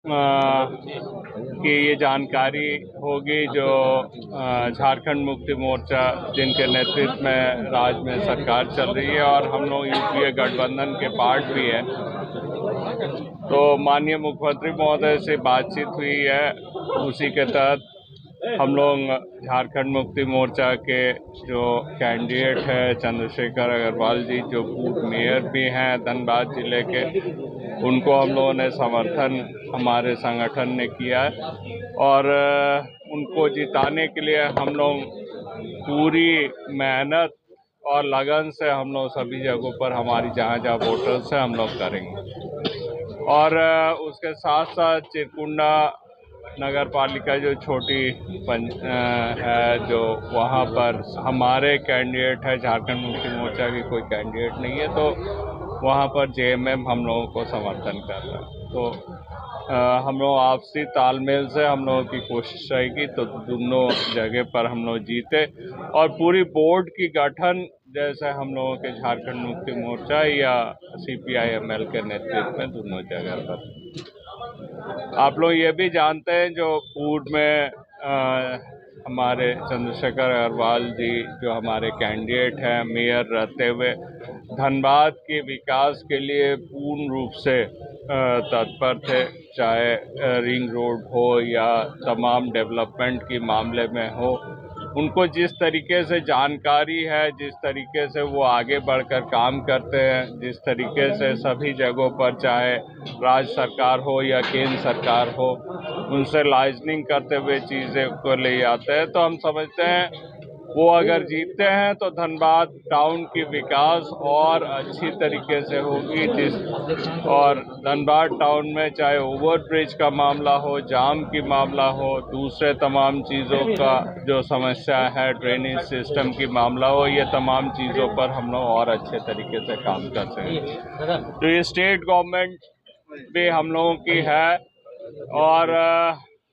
की ये जानकारी होगी जो झारखंड मुक्ति मोर्चा जिनके नेतृत्व में राज्य में सरकार चल रही है और हम लोग यूपीए गठबंधन के पार्ट भी है। तो माननीय मुख्यमंत्री महोदय से बातचीत हुई है, उसी के तहत हम लोग झारखंड मुक्ति मोर्चा के जो कैंडिडेट है चंद्रशेखर अग्रवाल जी, जो पूर्व मेयर भी हैं धनबाद जिले के, उनको हम लोगों ने समर्थन हमारे संगठन ने किया है और उनको जिताने के लिए हम लोग पूरी मेहनत और लगन से हम लोग सभी जगहों पर हमारी जहाँ जहाँ वोटर्स है हम लोग करेंगे। और उसके साथ साथ चिरकुंडा नगर पालिका जो छोटी है, जो वहाँ पर हमारे कैंडिडेट है, झारखंड मुक्ति मोर्चा की कोई कैंडिडेट नहीं है, तो वहाँ पर जेएमएम हम लोगों को समर्थन कर रहा है। तो हम लोग आपसी तालमेल से हम लोगों की कोशिश रहेगी तो दोनों जगह पर हम लोग जीते और पूरी बोर्ड की गठन जैसे हम लोगों के झारखंड मुक्ति मोर्चा या CPI-ML के नेतृत्व में दोनों जगह पर। आप लोग ये भी जानते हैं जो पूर्व में हमारे चंद्रशेखर अग्रवाल जी जो हमारे कैंडिडेट हैं, मेयर रहते हुए धनबाद के विकास के लिए पूर्ण रूप से तत्पर थे, चाहे रिंग रोड हो या तमाम डेवलपमेंट के मामले में हो। उनको जिस तरीके से जानकारी है, जिस तरीके से वो आगे बढ़कर काम करते हैं, जिस तरीके से सभी जगहों पर चाहे राज्य सरकार हो या केंद्र सरकार हो, उनसे लाइजनिंग करते हुए चीज़ें को ले आते हैं, तो हम समझते हैं वो अगर जीतते हैं तो धनबाद टाउन की विकास और अच्छी तरीके से होगी। और धनबाद टाउन में चाहे ओवरब्रिज का मामला हो, जाम की मामला हो, दूसरे तमाम चीज़ों का जो समस्या है, ड्रेनेज सिस्टम की मामला हो, ये तमाम चीज़ों पर हम लोग और अच्छे तरीके से काम करते हैं। तो ये स्टेट गवर्नमेंट भी हम लोगों की है और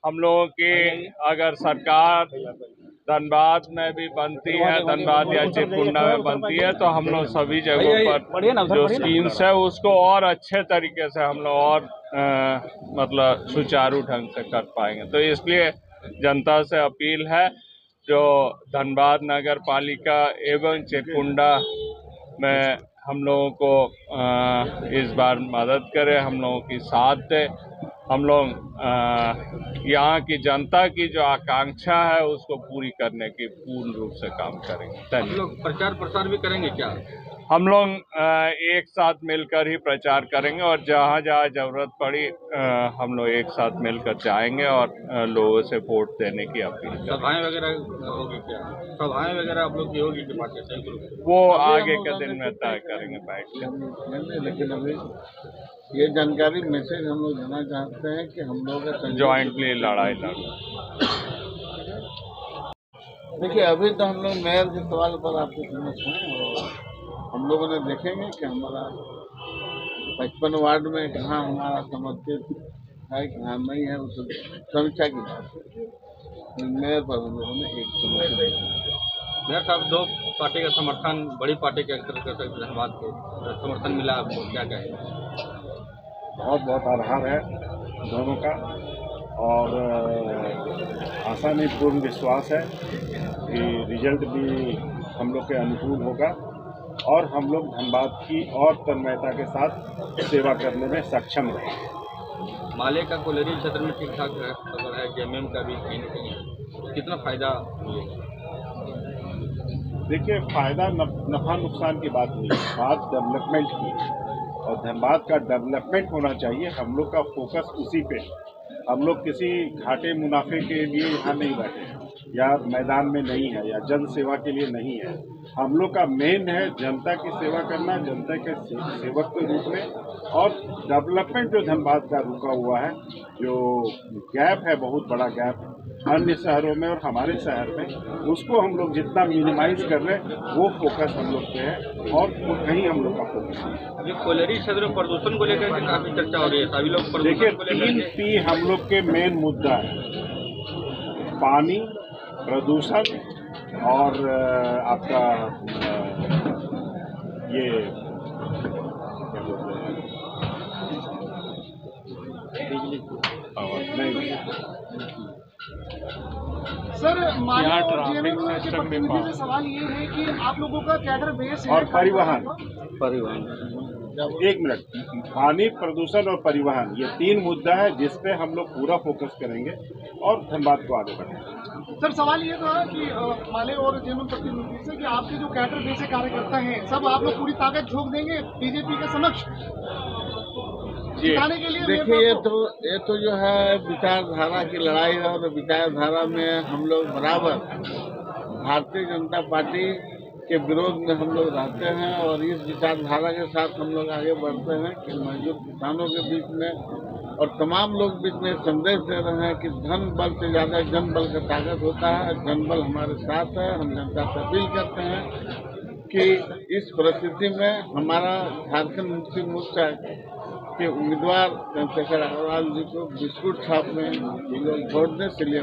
हम लोगों की अगर सरकार धनबाद में भी बनती है, धनबाद या चिरकुंडा में बनती है, तो हम लोग सभी जगहों पर जो स्कीम्स है उसको और अच्छे तरीके से हम लोग और मतलब सुचारू ढंग से कर पाएंगे। तो इसलिए जनता से अपील है जो धनबाद नगर पालिका एवं चिरकुंडा में हम लोगों को इस बार मदद करे, हम लोगों की साथ दे। हम लोग यहाँ की जनता की जो आकांक्षा है उसको पूरी करने की पूर्ण रूप से काम करेंगे। हम लोग प्रचार प्रसार भी करेंगे क्या? हम लोग एक साथ मिलकर ही प्रचार करेंगे और जहाँ जहाँ जरूरत पड़ी हम लोग एक साथ मिलकर जाएंगे और लोगों से वोट देने की अपील करेंगे। सभाएं वगैरह होगी क्या? सभाएं वगैरह आप लोग की होगी कि पार्टी से? वो आगे के दिन में तय करेंगे बैठ के। लेकिन अभी ये जानकारी मैसेज हम लोग देना चाहते हैं कि हम लोग ज्वाइंटली लड़ाई लड़ो। देखिए, अभी तो हम लोग मेयर के सवाल पर आपको समझ हैं और हम लोगों ने देखेंगे कि हमारा 55 वार्ड में कहाँ हमारा समर्थित है, कहाँ नहीं है, उस समीक्षा की बात है। मेयर पर हम लोगों ने एक समर्थन मेयर साहब, दो पार्टी का समर्थन, बड़ी पार्टी के धनबाद को समर्थन मिला, आपको क्या कहें? बहुत बहुत आभार है दोनों का और आशा नहीं पूर्ण विश्वास है कि रिजल्ट भी हम लोग के अनुकूल होगा और हम लोग धनबाद की और तन्मयता के साथ सेवा करने में सक्षम रहेंगे। माले का कोलेरी क्षेत्र में ठीक ठाक है, जेएमएम का भी कहीं न कहीं कितना फायदा मिलेगा? देखिए, फायदा नफा नुकसान की बात नहीं है, बात डेवलपमेंट की है और धनबाद का डेवलपमेंट होना चाहिए। हम लोग का फोकस उसी पे, हम लोग किसी घाटे मुनाफे के लिए यहाँ नहीं बैठे हैं या मैदान में नहीं है या जन सेवा के लिए नहीं है। हम लोग का मेन है जनता की सेवा करना, जनता के सेवक के रूप में, और डेवलपमेंट जो धनबाद का रुका हुआ है, जो गैप है, बहुत बड़ा गैप अन्य शहरों में और हमारे शहर में, उसको हम लोग जितना मिनिमाइज कर रहे हैं वो फोकस हम लोग पे है और कहीं हम लोग का फोकस है। अभी कोलेरी क्षेत्र में प्रदूषण को लेकर के काफी चर्चा हो रही है, सभी लोग देखिए 3 P हम लोग के मेन मुद्दा है, पानी, प्रदूषण और आपका ये क्या बोलते हैं नहीं। सर माली यहाँ और ट्रैफिक जेएमएम के सिस्टम भी प्रतिनिधि से पास। सवाल ये है कि आप लोगों का कैडर बेस है और परिवहन, जब एक मिनट, पानी, प्रदूषण और परिवहन, ये 3 मुद्दा है जिस पे हम लोग पूरा फोकस करेंगे और धनबाद को आगे बढ़ाएंगे। सर सवाल ये था कि माले और जेएमएम प्रतिनिधि से कि आपके जो कैडर बेस कार्यकर्ता हैं सब आप लोग पूरी ताकत झोंक देंगे बीजेपी के समक्ष जिताने के लिए। देखिए, ये तो जो है विचारधारा की लड़ाई है और विचारधारा में हम लोग बराबर भारतीय जनता पार्टी के विरोध में हम लोग रहते हैं और इस विचारधारा के साथ हम लोग आगे बढ़ते हैं कि मजदूर किसानों के बीच में और तमाम लोग बीच में संदेश दे रहे हैं कि धन बल से ज़्यादा जन बल का ताकत होता है। जन बल हमारे साथ है। हम जनता से अपील करते हैं कि इस परिस्थिति में हमारा झारखंड मुक्ति मोर्चा के उम्मीदवार चंद्रशेखर अग्रवाल जी को बिस्कुट छाप में लोग वोट दें, इसलिए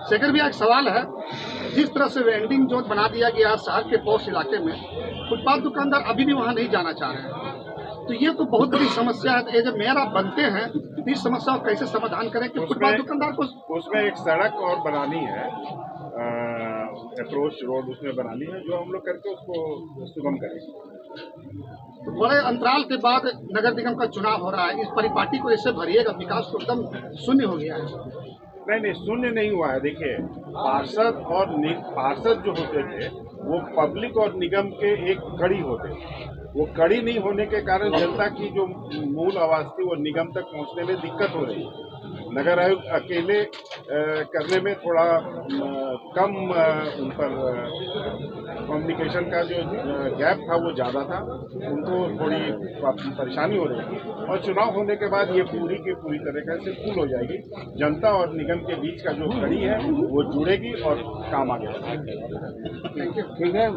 शेखर भैया एक सवाल है, जिस तरह से वेंडिंग जोन बना दिया गया शहर के पॉश इलाके में, फुटपाथ दुकानदार अभी भी वहां नहीं जाना चाह रहे हैं, तो ये तो बहुत बड़ी समस्या है। ये जब मेयर आप बनते हैं तो इस समस्या को कैसे समाधान करें कि फुटपाथ दुकानदार को उसमें एक सड़क और बनानी है, अप्रोच रोड उसमें बनानी है, जो हम लोग करके उसको सुगम करेंगे। बड़े अंतराल के बाद नगर निगम का चुनाव हो रहा है, इस परिपाटी को इससे भरिएगा, विकास तो एकदम शून्य हो गया है। नहीं, शून्य नहीं हुआ है। देखिए, पार्षद जो होते थे वो पब्लिक और निगम के एक कड़ी होते थे। वो कड़ी नहीं होने के कारण जनता की जो मूल आवाज थी वो निगम तक पहुंचने में दिक्कत हो रही है। नगर आयुक्त अकेले करने में थोड़ा कम उन पर कम्युनिकेशन का जो गैप था वो ज़्यादा था, उनको थोड़ी परेशानी हो रही थी। और चुनाव होने के बाद ये पूरी की पूरी तरीके से फुल हो जाएगी। जनता और निगम के बीच का जो कड़ी है वो जुड़ेगी और काम आगे बढ़ेगा। ठीक है।